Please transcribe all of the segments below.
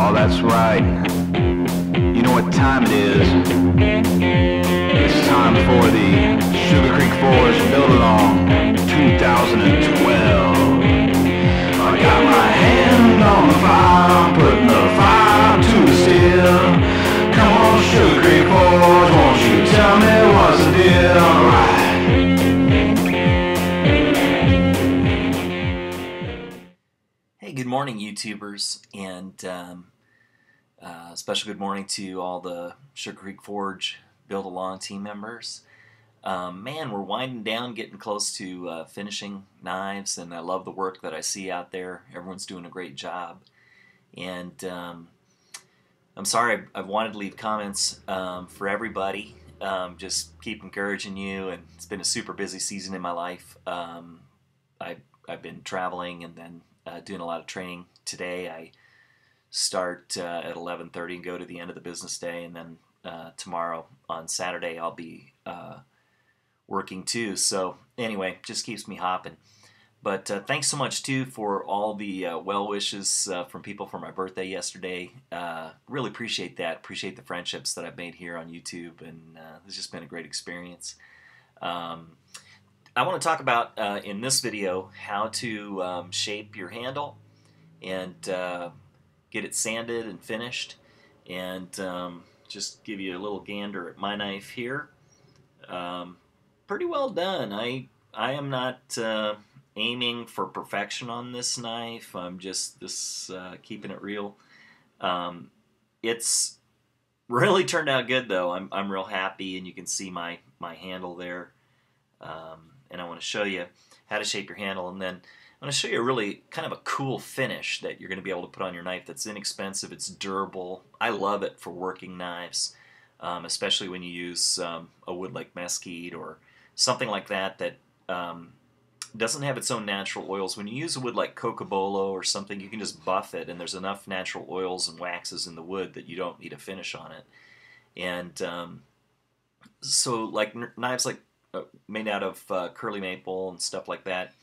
Oh, that's right. You know what time it is. It's time for the Sugar Creek Forge Build Along 2012. I got my hand on the fire, putting the fire to the steel. Come on, Sugar Creek Forge, won't you tell me what's the deal? Alright. Hey, good morning, YouTubers, and special good morning to all the Sugar Creek Forge Build Along team members. Man, we're winding down, getting close to finishing knives, and I love the work that I see out there. Everyone's doing a great job, and I'm sorry I've wanted to leave comments for everybody. Just keep encouraging you, and it's been a super busy season in my life. I've been traveling and then doing a lot of training. Today I start at 11:30 and go to the end of the business day, and then tomorrow on Saturday I'll be working too. So anyway, just keeps me hopping. But thanks so much too for all the well wishes from people for my birthday yesterday. Really appreciate that. Appreciate the friendships that I've made here on YouTube, and it's just been a great experience. I want to talk about in this video how to shape your handle and get it sanded and finished, and just give you a little gander at my knife here. Pretty well done. I am not aiming for perfection on this knife. I'm just keeping it real. It's really turned out good though. I'm real happy, and you can see my handle there. And I want to show you how to shape your handle, and then I'm going to show you a really kind of a cool finish that you're going to be able to put on your knife that's inexpensive, it's durable. I love it for working knives, especially when you use a wood like mesquite or something like that that doesn't have its own natural oils. When you use a wood like cocobolo or something, you can just buff it, and there's enough natural oils and waxes in the wood that you don't need a finish on it. And so like knives like made out of curly maple and stuff like that,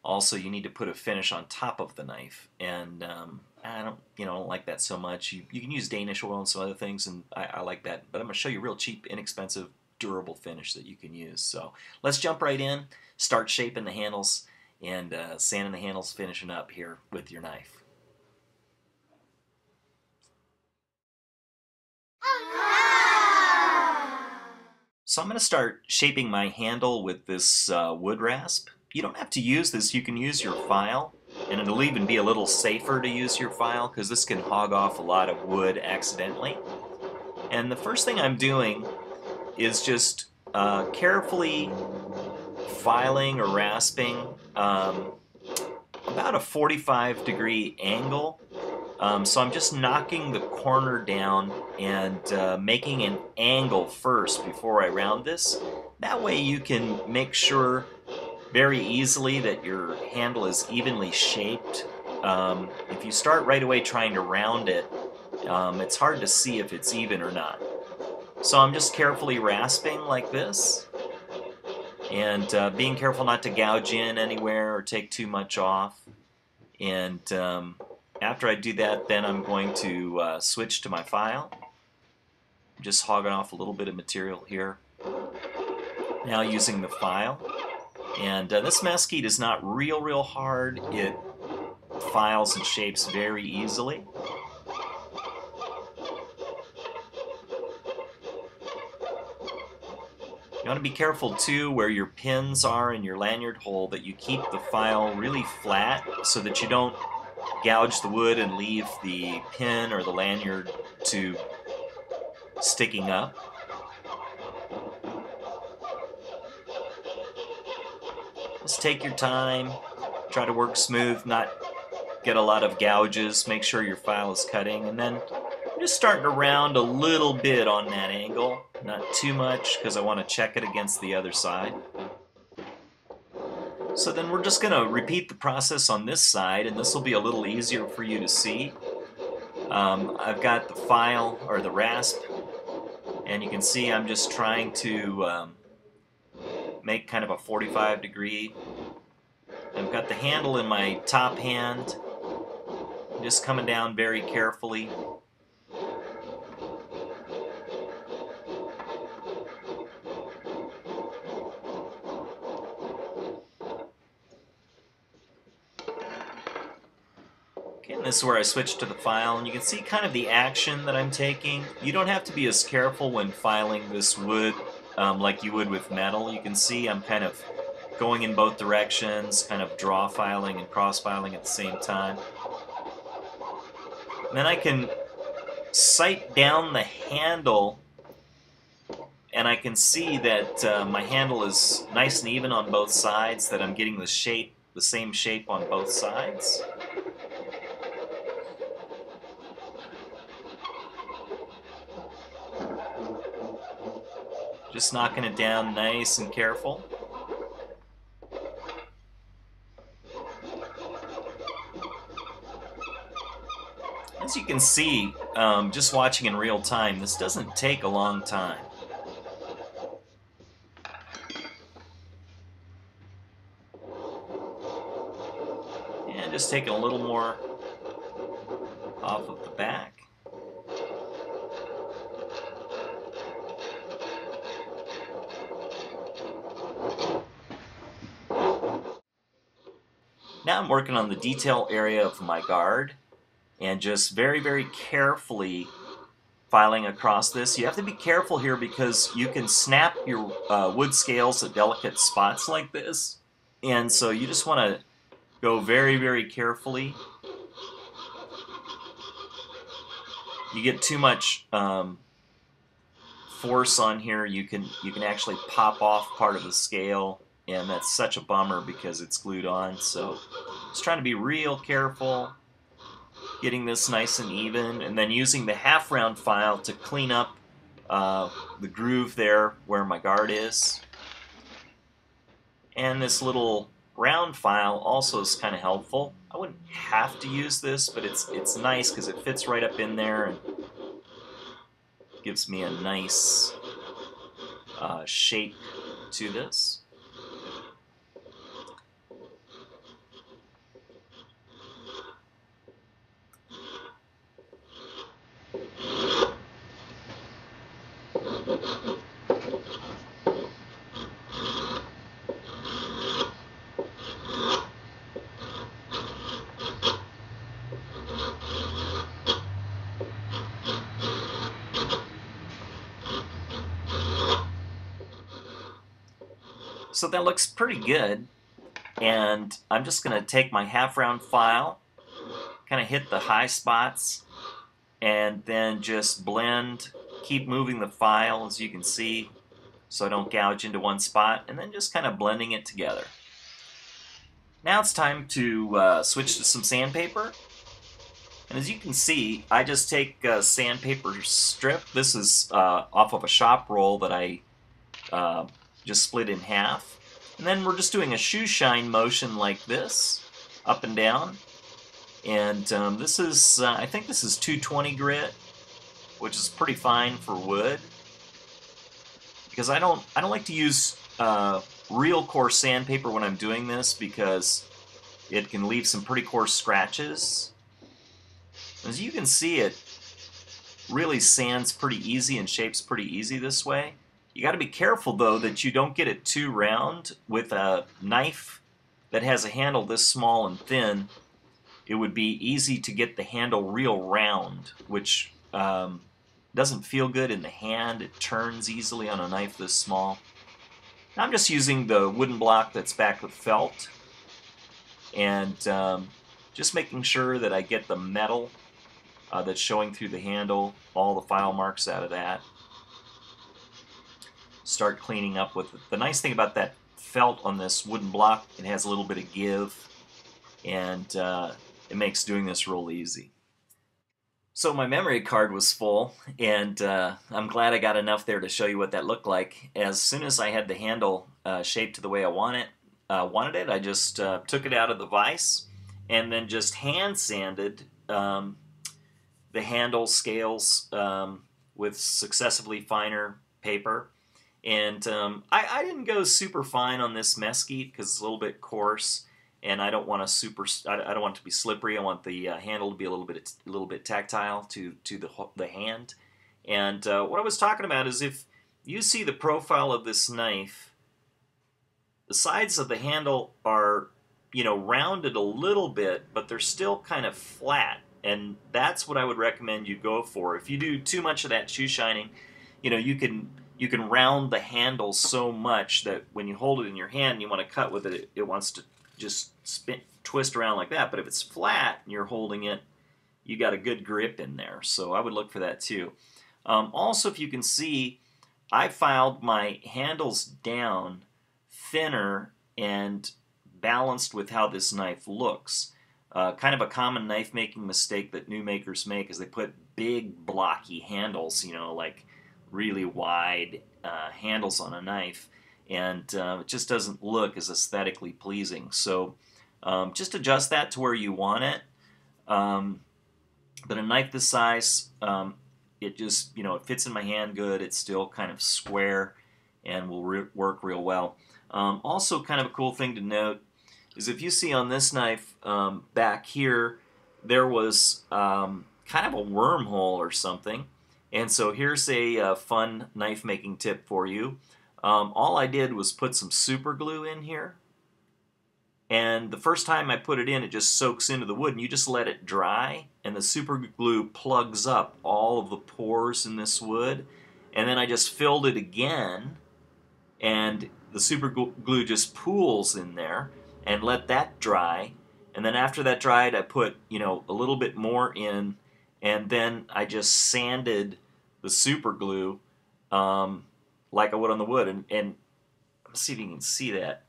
also you need to put a finish on top of the knife, and I don't like that so much. You can use Danish oil and some other things, and I like that, but I'm going to show you a real cheap, inexpensive, durable finish that you can use. So let's jump right in, start shaping the handles and sanding the handles, finishing up here with your knife. So I'm going to start shaping my handle with this wood rasp. You don't have to use this, you can use your file, and it'll even be a little safer to use your file because this can hog off a lot of wood accidentally. And the first thing I'm doing is just carefully filing or rasping about a 45-degree angle. So I'm just knocking the corner down and making an angle first before I round this. That way you can make sure very easily that your handle is evenly shaped. If you start right away trying to round it, it's hard to see if it's even or not. So I'm just carefully rasping like this, and being careful not to gouge in anywhere or take too much off. And after I do that, then I'm going to switch to my file. I'm just hogging off a little bit of material here. Now using the file. And this mesquite is not real hard. It files and shapes very easily. You want to be careful too where your pins are in your lanyard hole, that you keep the file really flat so that you don't gouge the wood and leave the pin or the lanyard to sticking up. Just take your time, try to work smooth, not get a lot of gouges, make sure your file is cutting, and then I'm just starting to round a little bit on that angle, not too much because I want to check it against the other side. So then we're just going to repeat the process on this side, and this will be a little easier for you to see. I've got the file, or the rasp, and you can see I'm just trying to make kind of a 45-degree. I've got the handle in my top hand, Just coming down very carefully. Okay, and this is where I switch to the file, and you can see kind of the action that I'm taking. You don't have to be as careful when filing this wood like you would with metal. You can see I'm kind of going in both directions, kind of draw filing and cross filing at the same time. And then I can sight down the handle, and I can see that my handle is nice and even on both sides, that I'm getting the shape, the same shape on both sides. Just knocking it down nice and careful. As you can see, just watching in real time, this doesn't take a long time. And just taking a little more off of the back. Now I'm working on the detail area of my guard, and just very, very carefully filing across this. You have to be careful here because you can snap your wood scales at delicate spots like this, and so you just want to go very, very carefully. You get too much force on here, you can actually pop off part of the scale, and that's such a bummer because it's glued on. So just trying to be real careful, getting this nice and even, and then using the half round file to clean up the groove there where my guard is. And this little round file also is kind of helpful. I wouldn't have to use this, but it's nice because it fits right up in there and gives me a nice shape to this. So that looks pretty good, and I'm just going to take my half round file, kind of hit the high spots, and then just blend, keep moving the file as you can see so I don't gouge into one spot, and then just kind of blending it together. Now it's time to switch to some sandpaper, and as you can see I just take a sandpaper strip. This is off of a shop roll that I just split in half, and then we're just doing a shoe shine motion like this, up and down. And this is, I think this is 220 grit, which is pretty fine for wood. Because I don't like to use real coarse sandpaper when I'm doing this because it can leave some pretty coarse scratches. As you can see, it really sands pretty easy and shapes pretty easy this way. You got to be careful though that you don't get it too round. With a knife that has a handle this small and thin, it would be easy to get the handle real round, which doesn't feel good in the hand. It turns easily on a knife this small. Now I'm just using the wooden block that's backed with felt, and just making sure that I get the metal that's showing through the handle, all the file marks out of that. Start cleaning up with it. The nice thing about that felt on this wooden block, it has a little bit of give, and it makes doing this real easy. So my memory card was full, and I'm glad I got enough there to show you what that looked like. As soon as I had the handle shaped to the way I wanted it, I just took it out of the vise and then just hand sanded the handle scales with successively finer paper. And I didn't go super fine on this mesquite because it's a little bit coarse. and I don't want I don't want it to be slippery. I want the handle to be a little bit tactile to the hand. And what I was talking about is, if you see the profile of this knife, the sides of the handle are, you know, rounded a little bit, but they're still kind of flat. And that's what I would recommend you go for. If you do too much of that shoe shining, you know, you can round the handle so much that when you hold it in your hand and you want to cut with it, it wants to just twist around like that. But if it's flat and you're holding it, you got a good grip in there. So I would look for that too. Also, if you can see, I filed my handles down thinner and balanced with how this knife looks. Kind of a common knife making mistake that new makers make is they put big blocky handles, you know, like really wide handles on a knife, and it just doesn't look as aesthetically pleasing. So just adjust that to where you want it. But a knife this size, it just, you know, it fits in my hand good. It's still kind of square and will work real well. Also, kind of a cool thing to note is, if you see on this knife back here, there was kind of a wormhole or something. And so here's a fun knife making tip for you. All I did was put some super glue in here. And the first time I put it in, it just soaks into the wood, and you just let it dry, and the super glue plugs up all of the pores in this wood. And then I just filled it again, and the super glue just pools in there, and let that dry. And then after that dried, I put, you know, a little bit more in, and then I just sanded the super glue like I would on the wood. And let's see if you can see that.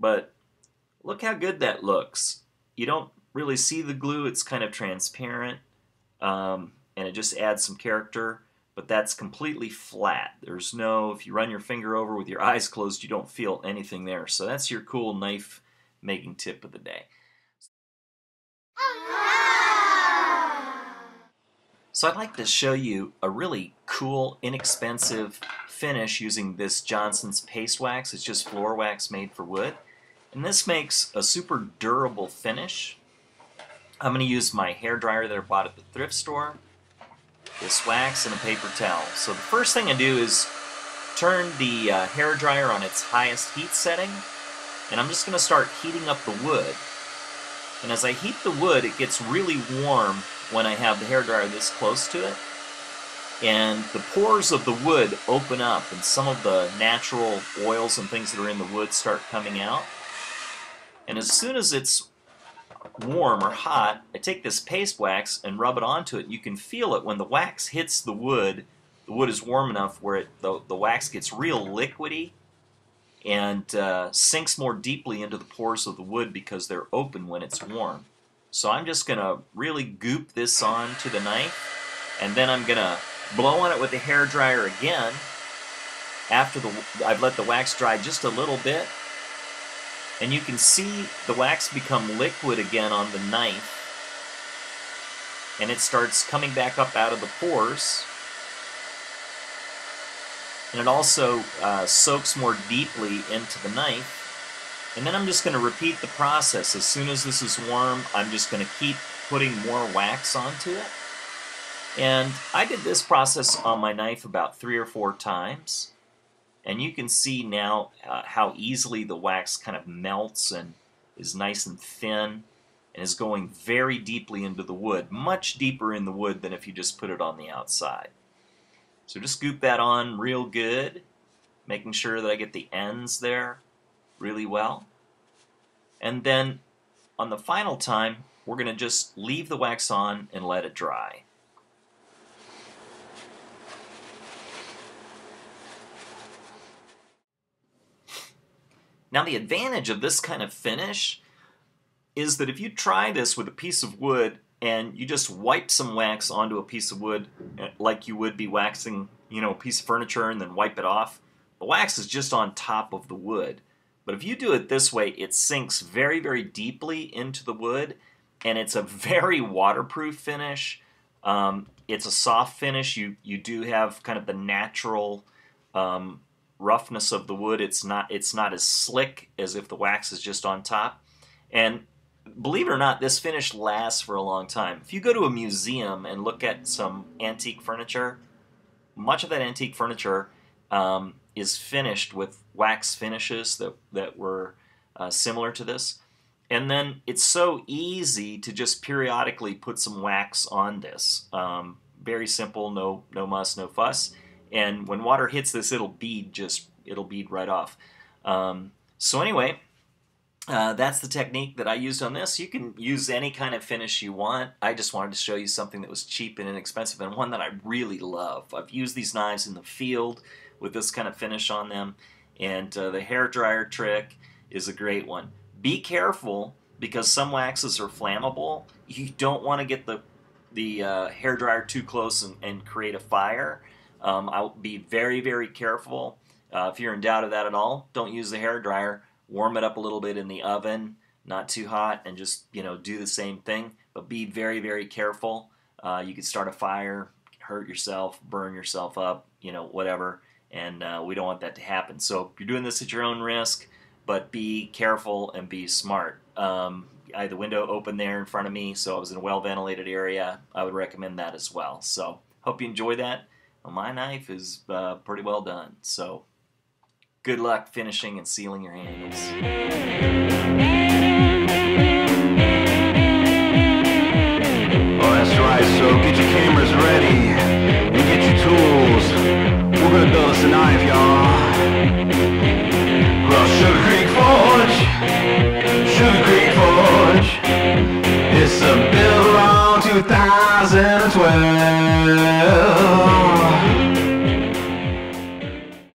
But look how good that looks. You don't really see the glue. It's kind of transparent, and it just adds some character. But that's completely flat. There's no, if you run your finger over with your eyes closed, you don't feel anything there. So that's your cool knife making tip of the day. So I'd like to show you a really cool, inexpensive finish using this Johnson's paste wax. It's just floor wax made for wood. And this makes a super durable finish. I'm going to use my hair dryer that I bought at the thrift store, this wax, and a paper towel. So the first thing I do is turn the hair dryer on its highest heat setting, and I'm just going to start heating up the wood. And as I heat the wood, it gets really warm when I have the hair dryer this close to it. And the pores of the wood open up, and some of the natural oils and things that are in the wood start coming out. And as soon as it's warm or hot, I take this paste wax and rub it onto it. You can feel it when the wax hits the wood. The wood is warm enough where the wax gets real liquidy and sinks more deeply into the pores of the wood because they're open when it's warm. So I'm just going to really goop this onto the knife, and then I'm going to blow on it with the hair dryer again after I've let the wax dry just a little bit. And you can see the wax become liquid again on the knife, and it starts coming back up out of the pores. And it also soaks more deeply into the knife. And then I'm just going to repeat the process. As soon as this is warm, I'm just going to keep putting more wax onto it. And I did this process on my knife about 3 or 4 times. And you can see now how easily the wax kind of melts and is nice and thin and is going very deeply into the wood, much deeper in the wood than if you just put it on the outside. So just scoop that on real good, making sure that I get the ends there really well. And then on the final time, we're going to just leave the wax on and let it dry. Now the advantage of this kind of finish is that if you try this with a piece of wood and you just wipe some wax onto a piece of wood like you would be waxing, you know, a piece of furniture and then wipe it off, the wax is just on top of the wood. But if you do it this way, it sinks very, very deeply into the wood, and it's a very waterproof finish. It's a soft finish. You do have kind of the natural roughness of the wood. It's not as slick as if the wax is just on top. And believe it or not, this finish lasts for a long time. If you go to a museum and look at some antique furniture, much of that antique furniture is finished with wax finishes that were similar to this. And then it's so easy to just periodically put some wax on this. Very simple, no muss, no fuss. And when water hits this, it'll bead right off. So anyway, that's the technique that I used on this. You can use any kind of finish you want. I just wanted to show you something that was cheap and inexpensive and one that I really love. I've used these knives in the field with this kind of finish on them, and the hair dryer trick is a great one. Be careful because some waxes are flammable. You don't want to get the hair dryer too close and create a fire. I'll be very, very careful. If you're in doubt of that at all, don't use the hair dryer. Warm it up a little bit in the oven, not too hot, and just do the same thing. But be very, very careful. You could start a fire, hurt yourself, burn yourself up, whatever. And we don't want that to happen. So you're doing this at your own risk, but be careful and be smart. I had the window open there in front of me, so I was in a well-ventilated area. I would recommend that as well. So hope you enjoy that. Well, my knife is pretty well done. So good luck finishing and sealing your handles. Oh, that's right, so get your cameras ready and get your tools. We're gonna build us a knife, y'all. Well, Sugar Creek Forge. It's a build on 2012.